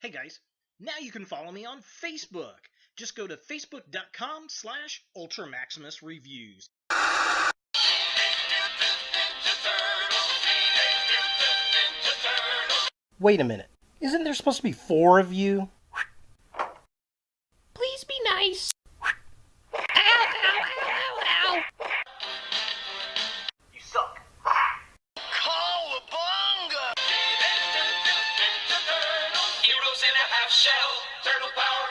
Hey guys, now you can follow me on Facebook. Just go to facebook.com/UltraMaximusReviews. Wait a minute. Isn't there supposed to be 4 of you? Please be nice. Ow, ow, ow, ow. You suck. Cowabunga! Heroes in a half shell, turtle power.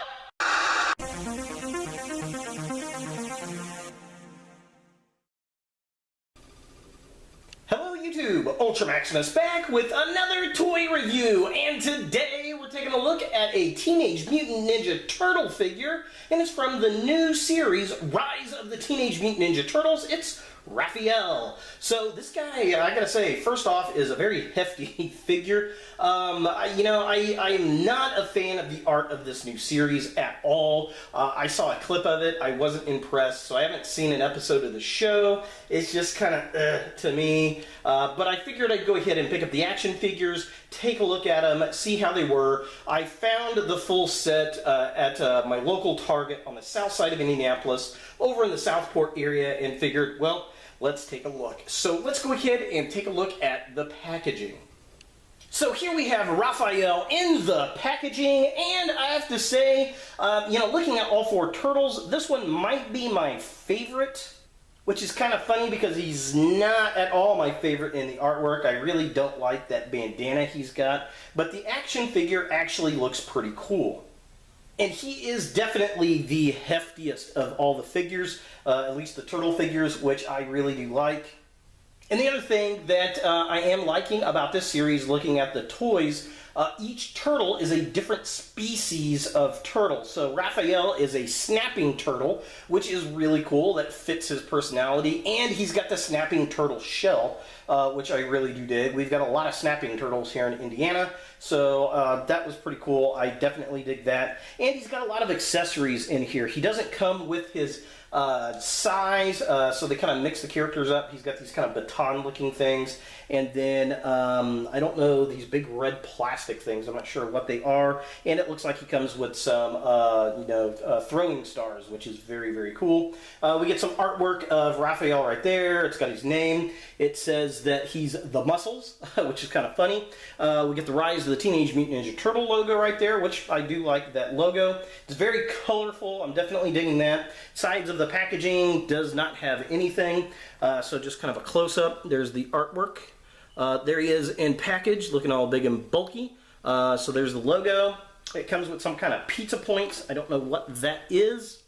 Hello YouTube, Ultra Maximus back with another toy review, and today we're taking a look at a Teenage Mutant Ninja Turtle figure, and it's from the new series, Rise of the Teenage Mutant Ninja Turtles. It's Raphael. So this guy, I gotta say, first off, is a very hefty figure. I'm not a fan of the art of this new series at all. I saw a clip of it. I wasn't impressed, so I haven't seen an episode of the show. It's just kind of to me. But I figured I'd go ahead and pick up the action figures, take a look at them, see how they were. I found the full set at my local Target on the south side of Indianapolis, over in the Southport area, and figured, well, let's take a look. So let's go ahead and take a look at the packaging. So here we have Raphael in the packaging, and I have to say, looking at all 4 turtles, this one might be my favorite, which is kind of funny because he's not at all my favorite in the artwork. I really don't like that bandana he's got, but the action figure actually looks pretty cool. And he is definitely the heftiest of all the figures, at least the turtle figures, which I really do like. And the other thing that I am liking about this series, looking at the toys, each turtle is a different species of turtle. So Raphael is a snapping turtle, which is really cool. That fits his personality. And he's got the snapping turtle shell, which I really do dig. We've got a lot of snapping turtles here in Indiana, so that was pretty cool. I definitely dig that. And he's got a lot of accessories in here. He doesn't come with his size, so they kind of mix the characters up. He's got these kind of baton-looking things, and then I don't know, these big red plastic things. I'm not sure what they are, and it looks like he comes with some, throwing stars, which is very, very cool. We get some artwork of Raphael right there. It's got his name. It says that he's the Muscles, which is kind of funny. We get the Rise of the Teenage Mutant Ninja Turtle logo right there, which I do like that logo. It's very colorful. I'm definitely digging that. Sides of the packaging does not have anything, so just kind of a close-up. There's the artwork. There he is in package, looking all big and bulky. So there's the logo. It comes with some kind of pizza points. I don't know what that is.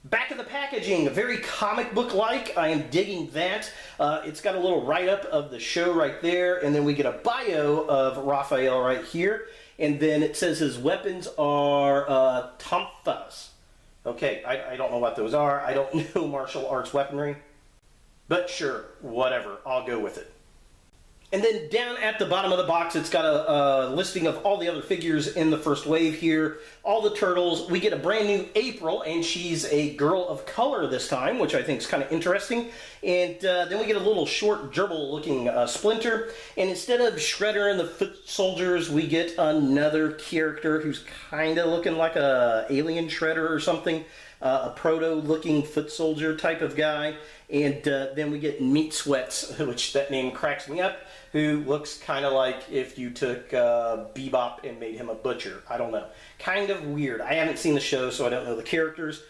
Back of the packaging, very comic book-like. I am digging that. It's got a little write-up of the show right there, and then we get a bio of Raphael right here, and then it says his weapons are Tomfas. Okay, I don't know what those are. I don't know martial arts weaponry. But sure, whatever. I'll go with it. And then down at the bottom of the box, it's got a listing of all the other figures in the first wave here. All the turtles. We get a brand new April, and she's a girl of color this time, which I think is kind of interesting. And then we get a little short gerbil-looking Splinter. And instead of Shredder and the Foot Soldiers, we get another character who's kind of looking like a alien Shredder or something. A proto-looking foot soldier type of guy. And then we get Meat Sweats, which that name cracks me up, who looks kind of like if you took Bebop and made him a butcher. I don't know. Kind of weird. I haven't seen the show, so I don't know the characters.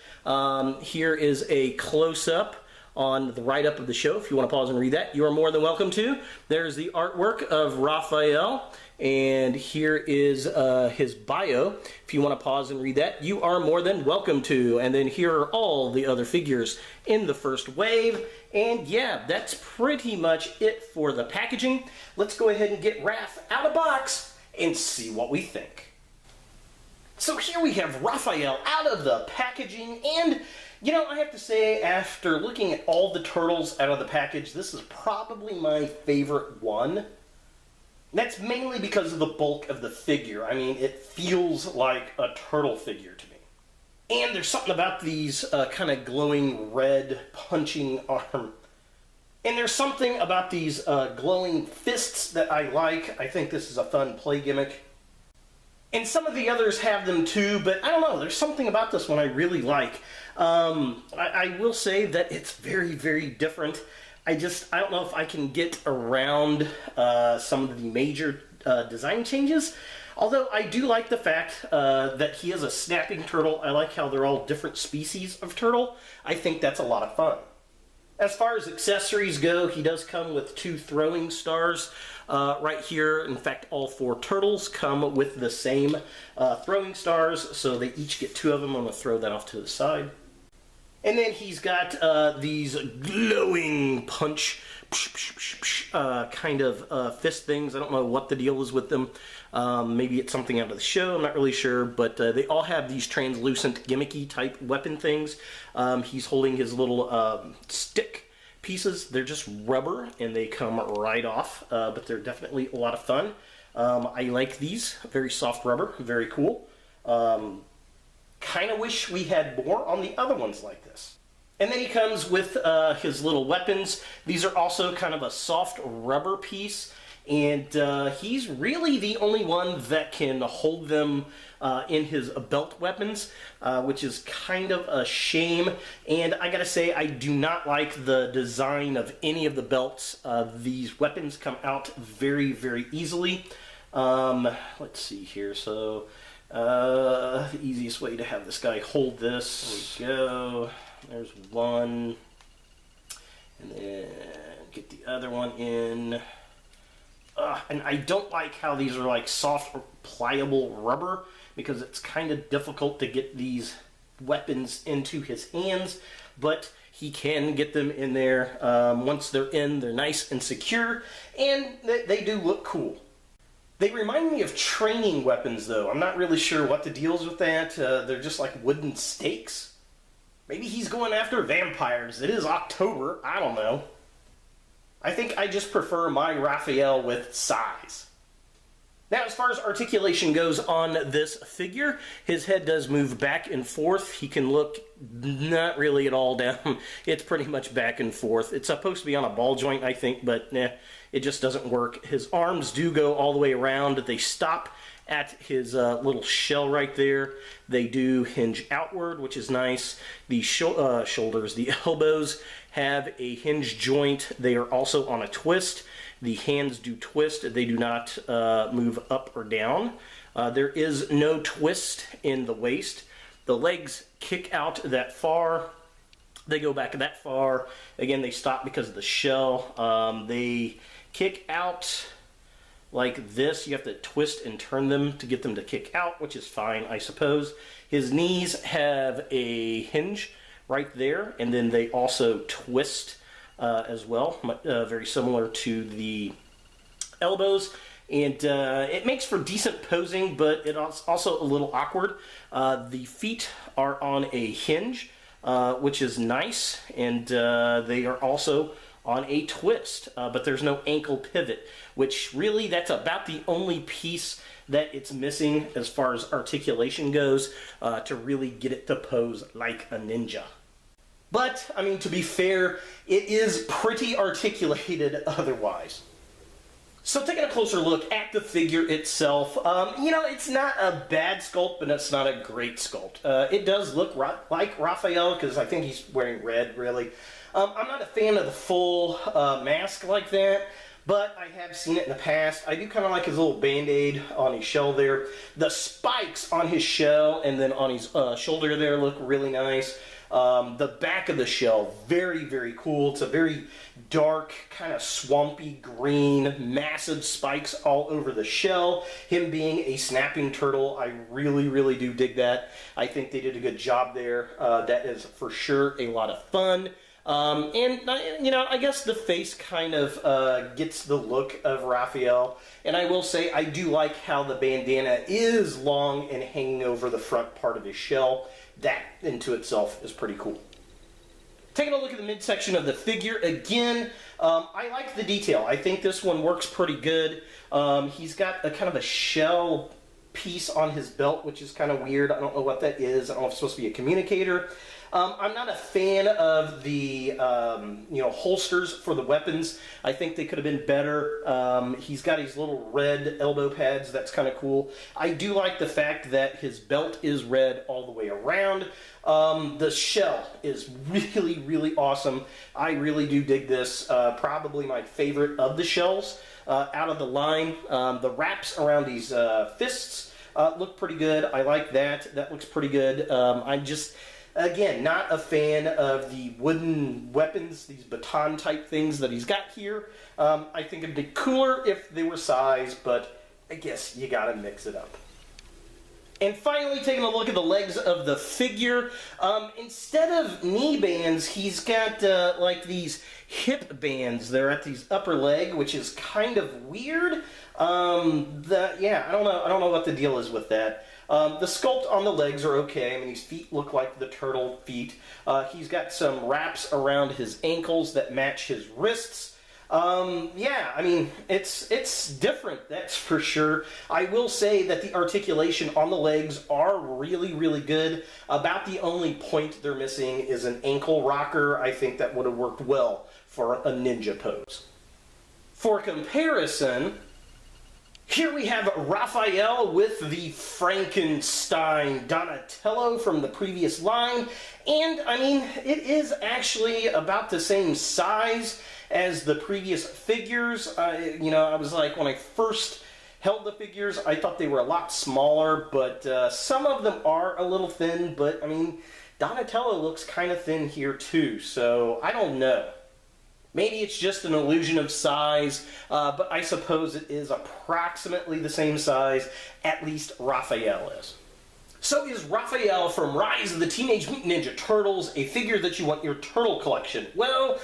Here is a close-up on the write-up of the show. If you want to pause and read that, you are more than welcome to. There's the artwork of Raphael, and here is his bio. If you want to pause and read that, you are more than welcome to. And then here are all the other figures in the first wave. And yeah, that's pretty much it for the packaging. Let's go ahead and get Raph out of box and see what we think. So here we have Raphael out of the packaging, and you know, I have to say, after looking at all the turtles out of the package, this is probably my favorite one. That's mainly because of the bulk of the figure. I mean, it feels like a turtle figure to me. And there's something about these kind of glowing red punching arm. And there's something about these glowing fists that I like. I think this is a fun play gimmick. And some of the others have them too, but I don't know, there's something about this one I really like. I will say that it's very, very different. I don't know if I can get around some of the major design changes. Although I do like the fact that he is a snapping turtle. I like how they're all different species of turtle. I think that's a lot of fun. As far as accessories go, he does come with 2 throwing stars right here. In fact, all 4 turtles come with the same throwing stars, so they each get 2 of them. I'm going to throw that off to the side. And then he's got these glowing punch kind of fist things. I don't know what the deal is with them. Maybe it's something out of the show, I'm not really sure, but they all have these translucent gimmicky type weapon things. He's holding his little stick pieces. They're just rubber and they come right off, but they're definitely a lot of fun. I like these, very soft rubber, very cool. Kind of wish we had more on the other ones like this. And then he comes with his little weapons. These are also kind of a soft rubber piece, and he's really the only one that can hold them in his belt weapons, which is kind of a shame. And I gotta say, I do not like the design of any of the belts. These weapons come out very, very easily. Let's see here. So the easiest way to have this guy hold this, there we go. There's one, and then get the other one in. And I don't like how these are like soft, pliable rubber, because it's kind of difficult to get these weapons into his hands, but he can get them in there. Once they're in, they're nice and secure, and they do look cool. They remind me of training weapons, though. I'm not really sure what the deal is with that. They're just like wooden stakes. Maybe he's going after vampires. It is October. I don't know. I think I just prefer my Raphael with size. Now, as far as articulation goes on this figure, his head does move back and forth. He can look not really at all down. It's pretty much back and forth. It's supposed to be on a ball joint, I think, but it just doesn't work. His arms do go all the way around. They stop at his little shell right there. They do hinge outward, which is nice. The shoulders, the elbows have a hinge joint. They are also on a twist. The hands do twist. They do not move up or down. There is no twist in the waist. The legs kick out that far. They go back that far. Again, they stop because of the shell. They kick out like this. You have to twist and turn them to get them to kick out, which is fine, I suppose. His knees have a hinge right there, and then they also twist as well, very similar to the elbows. And it makes for decent posing, but it's also a little awkward. The feet are on a hinge, which is nice, and they are also on a twist, but there's no ankle pivot, which really that's about the only piece that it's missing as far as articulation goes to really get it to pose like a ninja. But, I mean, to be fair, it is pretty articulated otherwise. So taking a closer look at the figure itself, you know, it's not a bad sculpt, but it's not a great sculpt. It does look like Raphael, because I think he's wearing red, really. I'm not a fan of the full mask like that, but I have seen it in the past. I do kind of like his little band-aid on his shell there. The spikes on his shell and then on his shoulder there look really nice. The back of the shell, very, very cool. It's a very dark, kind of swampy green, massive spikes all over the shell. Him being a snapping turtle, I really, really do dig that. I think they did a good job there. That is for sure a lot of fun. And, you know, I guess the face kind of gets the look of Raphael. And I will say, I do like how the bandana is long and hanging over the front part of his shell. That, into itself, is pretty cool. Taking a look at the midsection of the figure, again, I like the detail. I think this one works pretty good. He's got a kind of a shell piece on his belt, which is kind of weird. I don't know what that is. I don't know if it's supposed to be a communicator. I'm not a fan of the holsters for the weapons. I think they could have been better. He's got these little red elbow pads. That's kind of cool. I do like the fact that his belt is red all the way around. The shell is really, really awesome. I really do dig this. Probably my favorite of the shells out of the line. The wraps around these fists look pretty good. I like that. That looks pretty good. I'm just, again, not a fan of the wooden weapons, these baton type things that he's got here. I think it'd be cooler if they were size, but I guess you gotta mix it up. And finally, taking a look at the legs of the figure, instead of knee bands, he's got like these hip bands. They're at these upper leg, which is kind of weird. I don't know what the deal is with that. The sculpt on the legs are okay. I mean, his feet look like the turtle feet. He's got some wraps around his ankles that match his wrists. I mean, it's different, that's for sure. I will say that the articulation on the legs are really, really good. About the only point they're missing is an ankle rocker. I think that would have worked well for a ninja pose. For comparison, here we have Raphael with the Frankenstein Donatello from the previous line. And, I mean, it is actually about the same size as the previous figures. I was like, when I first held the figures, I thought they were a lot smaller, but some of them are a little thin, but, I mean, Donatello looks kind of thin here too, so I don't know. Maybe it's just an illusion of size, but I suppose it is approximately the same size, at least Raphael is. So is Raphael from Rise of the Teenage Mutant Ninja Turtles a figure that you want in your turtle collection? Well,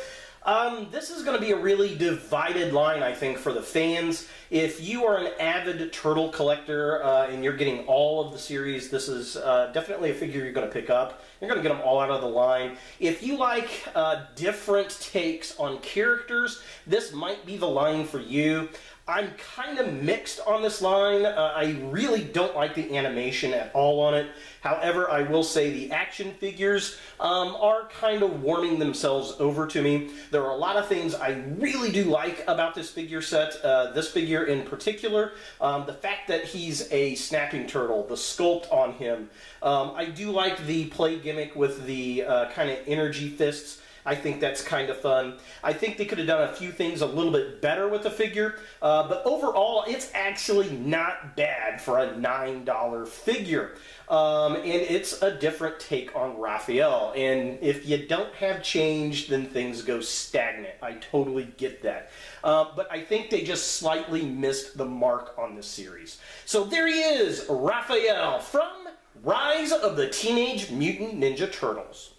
this is going to be a really divided line, I think, for the fans. If you are an avid turtle collector and you're getting all of the series, this is definitely a figure you're going to pick up. You're going to get them all out of the line. If you like different takes on characters, this might be the line for you. I'm kind of mixed on this line. I really don't like the animation at all on it. However, I will say the action figures are kind of warming themselves over to me. There are a lot of things I really do like about this figure set. This figure in particular, the fact that he's a snapping turtle, the sculpt on him. I do like the play gimmick with the kind of energy fists. I think that's kind of fun. I think they could have done a few things a little bit better with the figure, but overall, it's actually not bad for a $9 figure. And it's a different take on Raphael. And if you don't have change, then things go stagnant. I totally get that. But I think they just slightly missed the mark on this series. So there he is, Raphael from Rise of the Teenage Mutant Ninja Turtles.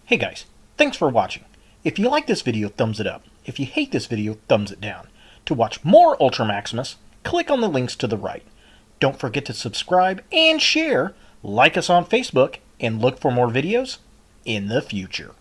Hey guys. Thanks for watching. If you like this video, thumbs it up. If you hate this video, thumbs it down. To watch more Ultra Maximus, click on the links to the right. Don't forget to subscribe and share, like us on Facebook, and look for more videos in the future.